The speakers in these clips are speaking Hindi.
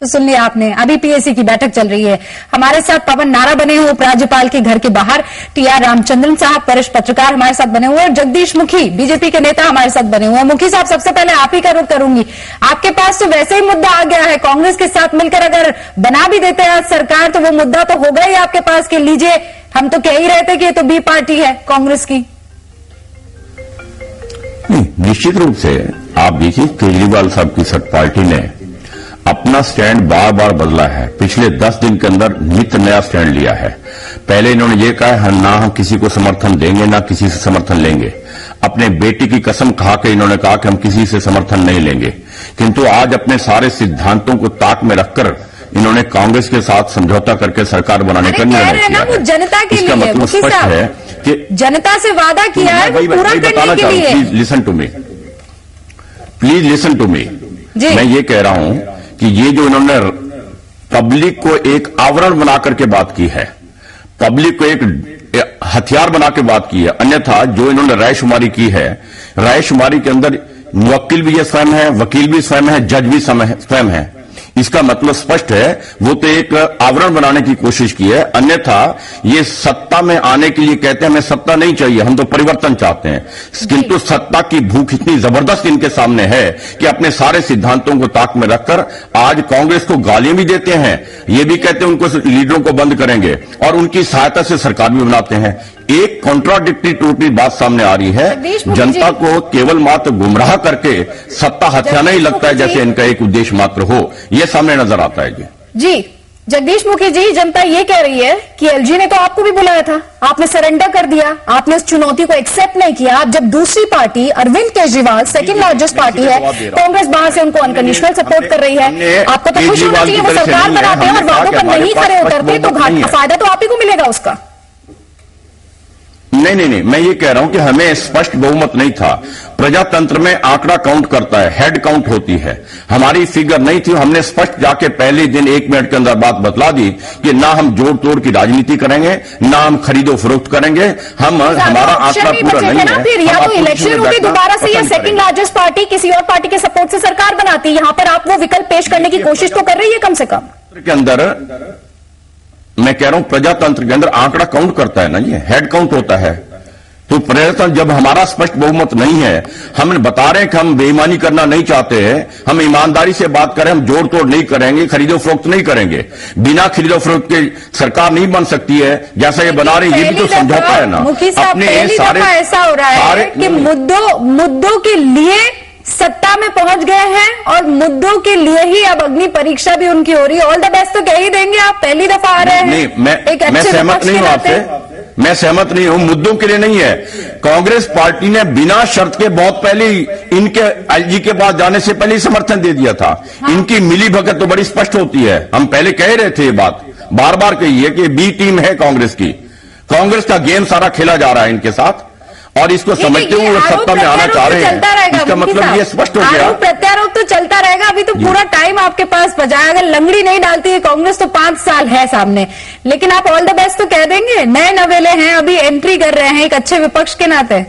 तो सुन लिया आपने, अभी पीएसी की बैठक चल रही है। हमारे साथ पवन नारा बने हुए उपराज्यपाल के घर के बाहर, टीआर रामचंद्रन साहब वरिष्ठ पत्रकार हमारे साथ बने हुए और जगदीश मुखी बीजेपी के नेता हमारे साथ बने हुए हैं। मुखी साहब, सबसे पहले आप ही का रुख करूंगी। आपके पास तो वैसे ही मुद्दा आ गया है, कांग्रेस के साथ मिलकर अगर बना भी देते हैं सरकार तो वो मुद्दा तो होगा ही आपके पास कि लीजिए, हम तो कह ही रहे थे कि ये तो बी पार्टी है कांग्रेस की। निश्चित रूप से आप देखिए, केजरीवाल साहब की सब पार्टी ने अपना स्टैंड बार बार बदला है। पिछले 10 दिन के अंदर नित्य नया स्टैंड लिया है। पहले इन्होंने ये कहा है ना हम किसी को समर्थन देंगे ना किसी से समर्थन लेंगे। अपने बेटी की कसम खा के इन्होंने कहा कि हम किसी से समर्थन नहीं लेंगे, किंतु आज अपने सारे सिद्धांतों को ताक में रखकर इन्होंने कांग्रेस के साथ समझौता करके सरकार बनाने का निर्णय किया है। जनता के इसका मतलब स्पष्ट है कि जनता से वादा किया है, पूरा करने के लिए। Please listen to me, please listen to me. मैं ये कह रहा हूं कि ये जो इन्होंने पब्लिक को एक आवरण बना करके बात की है, पब्लिक को एक हथियार बना के बात की है। अन्यथा जो इन्होंने रायशुमारी की है, रायशुमारी के अंदर मुवक्किल भी ये स्वयं है, वकील भी स्वयं है, जज भी स्वयं है। इसका मतलब स्पष्ट है, वो तो एक आवरण बनाने की कोशिश की है। अन्यथा ये सत्ता में आने के लिए कहते हैं हमें सत्ता नहीं चाहिए, हम तो परिवर्तन चाहते हैं, किंतु सत्ता की भूख इतनी जबरदस्त इनके सामने है कि अपने सारे सिद्धांतों को ताक में रखकर आज कांग्रेस को गालियां भी देते हैं, ये भी कहते हैं उनको लीडरों को बंद करेंगे और उनकी सहायता से सरकार भी बनाते हैं। एक कॉन्ट्राडिक्टरी टोटली बात सामने आ रही है। जनता को केवल मात्र गुमराह करके सत्ता हथियाना ही लगता है जैसे इनका एक उद्देश्य मात्र हो, यह सामने नजर आता है। जी जगदीश मुखी जी, जनता ये कह रही है कि एलजी ने तो आपको भी बुलाया था, आपने सरेंडर कर दिया, आपने उस चुनौती को एक्सेप्ट नहीं किया। आप जब दूसरी party Arvind Kejriwal second largest party है, कांग्रेस बाहर से उनको अनकंडीशनल सपोर्ट कर रही है, आपको तो खुश होना चाहिए। वो सरकार बनाते हैं और वादों पर नहीं खड़े उतरते तो फायदा तो आप ही को मिलेगा उसका। नहीं, मैं ये कह रहा हूं कि हमें स्पष्ट बहुमत नहीं था। प्रजातंत्र में आंकड़ा काउंट करता है, हेड काउंट होती है। हमारी फिगर नहीं थी, हमने स्पष्ट जाके पहले दिन 1 मिनट के अंदर बात बतला दी कि ना हम जोड़ तोड़ की राजनीति करेंगे, ना हम खरीदो फरोख्त करेंगे। हमारा आंकड़ा पूरा नहीं है। फिर या तो इलेक्शन होगी दोबारा से, या सेकंड लार्जेस्ट पार्टी किसी और पार्टी के सपोर्ट से सरकार बनाती है। यहां पर आप वो विकल्प पेश करने की कोशिश तो कर रही है कम से कम। के अंदर मैं कह रहा हूं प्रजातंत्र के अंदर आंकड़ा काउंट करता है ना, ये हेड काउंट होता है। तो प्रजातंत्र जब हमारा स्पष्ट बहुमत नहीं है, हम बता रहे हैं कि हम बेईमानी करना नहीं चाहते हैं, हम ईमानदारी से बात करें, हम जोड़ तोड़ नहीं करेंगे, खरीदो फरोख्त नहीं करेंगे। बिना खरीदो फरोख्त के सरकार नहीं बन सकती है जैसा ये बना रही, ये भी तो समझौता है ना। अपने सारे ऐसा हो रहा है कि मुद्दों के लिए सत्ता में पहुंच गए हैं और मुद्दों के लिए ही अब अग्नि परीक्षा भी उनकी हो रही है। ऑल द बेस्ट तो कह ही देंगे आप, पहली दफा आ रहे हैं। नहीं, मैं सहमत नहीं हूं आपसे, मैं सहमत नहीं हूं। मुद्दों के लिए नहीं है। कांग्रेस पार्टी ने बिना शर्त के बहुत पहले इनके एलजी के पास जाने से पहले ही समर्थन दे दिया था। हाँ। इनकी मिली भगत तो बड़ी स्पष्ट होती है। हम पहले कह रहे थे, ये बात बार बार कही है कि बी टीम है कांग्रेस की। कांग्रेस का गेम सारा खेला जा रहा है इनके साथ और इसको समझते हुए सत्ता में आना चाह रहे हैं। इसका मतलब ये स्पष्ट हो गया। प्रत्यारोप तो चलता रहेगा। अभी तो पूरा टाइम आपके पास बचा है। अगर लंगड़ी नहीं डालती है कांग्रेस तो 5 साल है सामने, लेकिन आप ऑल द बेस्ट तो कह देंगे। नए नवेले हैं, अभी एंट्री कर रहे हैं एक अच्छे विपक्ष के नाते।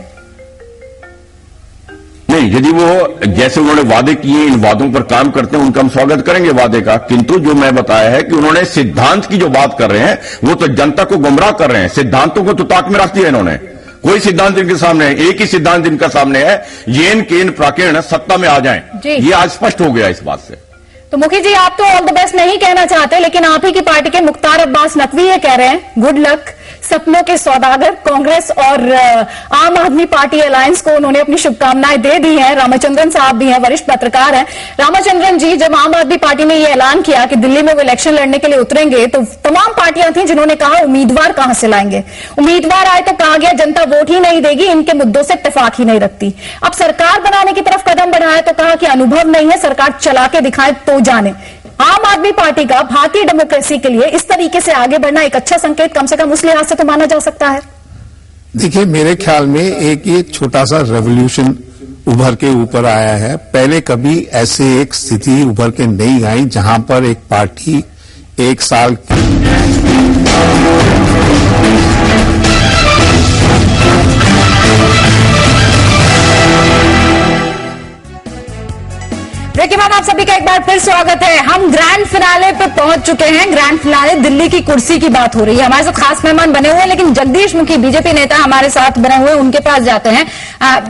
नहीं, यदि वो जैसे उन्होंने वादे किए इन वादों पर काम करते हैं, उनका हम स्वागत करेंगे वादे का। किंतु जो मैं बताया है कि उन्होंने सिद्धांत की जो बात कर रहे हैं वो तो जनता को गुमराह कर रहे हैं। सिद्धांतों को तो ताक में रख दिया इन्होंने। कोई सिद्धांत इनके सामने है, एक ही सिद्धांत इनका सामने है, येन केन प्राकीर्ण सत्ता में आ जाएं। ये आज स्पष्ट हो गया इस बात से। तो मुखी जी, आप तो ऑल द बेस्ट नहीं कहना चाहते, लेकिन आप ही की पार्टी के मुख्तार अब्बास नकवी ये कह रहे हैं गुड लक। सपनों के सौदागर कांग्रेस और आम आदमी पार्टी अलायंस को उन्होंने अपनी शुभकामनाएं दे दी हैं। रामचंद्रन साहब भी हैं, वरिष्ठ पत्रकार हैं। रामचंद्रन जी, जब आम आदमी पार्टी ने यह ऐलान किया कि दिल्ली में वो इलेक्शन लड़ने के लिए उतरेंगे तो तमाम पार्टियां थी जिन्होंने कहा उम्मीदवार कहां से लाएंगे। उम्मीदवार आए तो कहा गया जनता वोट ही नहीं देगी, इनके मुद्दों से इत्तेफाक ही नहीं रखती। अब सरकार बनाने की तरफ कदम बढ़ाए तो कहा कि अनुभव नहीं है, सरकार चला के दिखाए तो जाने। आम आदमी पार्टी का भारतीय डेमोक्रेसी के लिए इस तरीके से आगे बढ़ना एक अच्छा संकेत कम से कम उस लिहाज से तो माना जा सकता है। देखिए, मेरे ख्याल में एक ये छोटा सा रेवोल्यूशन उभर के ऊपर आया है। पहले कभी ऐसे एक स्थिति उभर के नहीं आई जहां पर एक पार्टी 1 साल ब्रेक बाद आप सभी का एक बार फिर स्वागत है। हम ग्रैंड फिनाले पे पहुंच चुके हैं। ग्रैंड फिनाले दिल्ली की कुर्सी की बात हो रही है। हमारे साथ खास मेहमान बने हुए हैं, लेकिन जगदीश मुखी बीजेपी नेता हमारे साथ बने हुए हैं, उनके पास जाते हैं।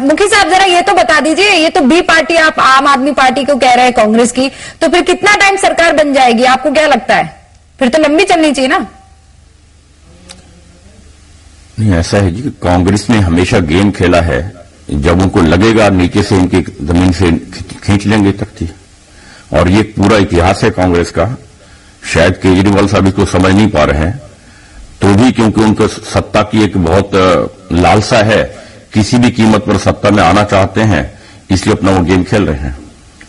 मुखी साहब जरा ये तो बता दीजिए, ये तो बी पार्टी आप आम आदमी पार्टी को कह रहे हैं कांग्रेस की, तो फिर कितना टाइम सरकार बन जाएगी, आपको क्या लगता है? फिर तो लंबी चलनी चाहिए ना। नहीं, ऐसा है जी, कांग्रेस ने हमेशा गेम खेला है, जब उनको लगेगा नीचे से उनकी जमीन से खींच लेंगे तख्ती, और ये पूरा इतिहास है कांग्रेस का। शायद केजरीवाल साहब इसको समझ नहीं पा रहे हैं, तो भी क्योंकि उनको सत्ता की एक बहुत लालसा है, किसी भी कीमत पर सत्ता में आना चाहते हैं, इसलिए अपना वो गेम खेल रहे हैं।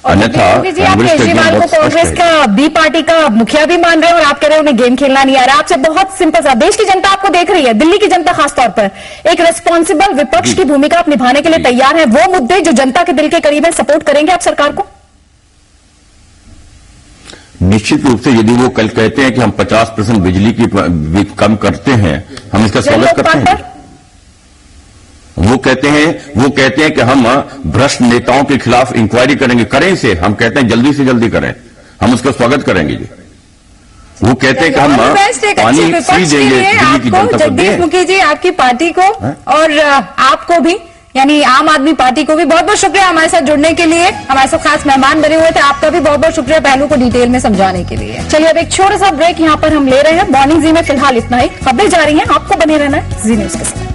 अन्यथा कांग्रेस केजरीवाल को कांग्रेस का बी पार्टी का मुखिया भी मान रहे हैं और आप कह रहे हैं उन्हें गेम खेलना नहीं आ रहा। आपसे बहुत सिंपल सा, देश की जनता आपको देख रही है, दिल्ली की जनता खासतौर पर एक रिस्पॉन्सिबल विपक्ष की भूमिका आप निभाने के लिए तैयार है। वो मुद्दे जो जनता के दिल के करीब है, सपोर्ट करेंगे आप सरकार को? निश्चित रूप से यदि वो कल कहते हैं कि हम 50% बिजली की कम करते हैं, हम इसका स्वागत करते हैं। वो कहते हैं कि हम भ्रष्ट नेताओं के खिलाफ इंक्वायरी करें इसे, हम कहते हैं जल्दी से जल्दी करें, हम उसका स्वागत करेंगे जी। वो कहते हैं कि हम पानी फ्री देंगे दिल्ली की जनता को। जगदीश मुखी जी, आपकी पार्टी को और आपको भी, यानी आम आदमी पार्टी को भी बहुत बहुत शुक्रिया हमारे साथ जुड़ने के लिए। हमारे साथ खास मेहमान बने हुए थे, आपका भी बहुत बहुत शुक्रिया पहलू को डिटेल में समझाने के लिए। चलिए अब एक छोटा सा ब्रेक यहाँ पर हम ले रहे हैं। मॉर्निंग जी में फिलहाल इतना ही, खबरें जा रही हैं, आपको बने रहना है जी न्यूज के साथ।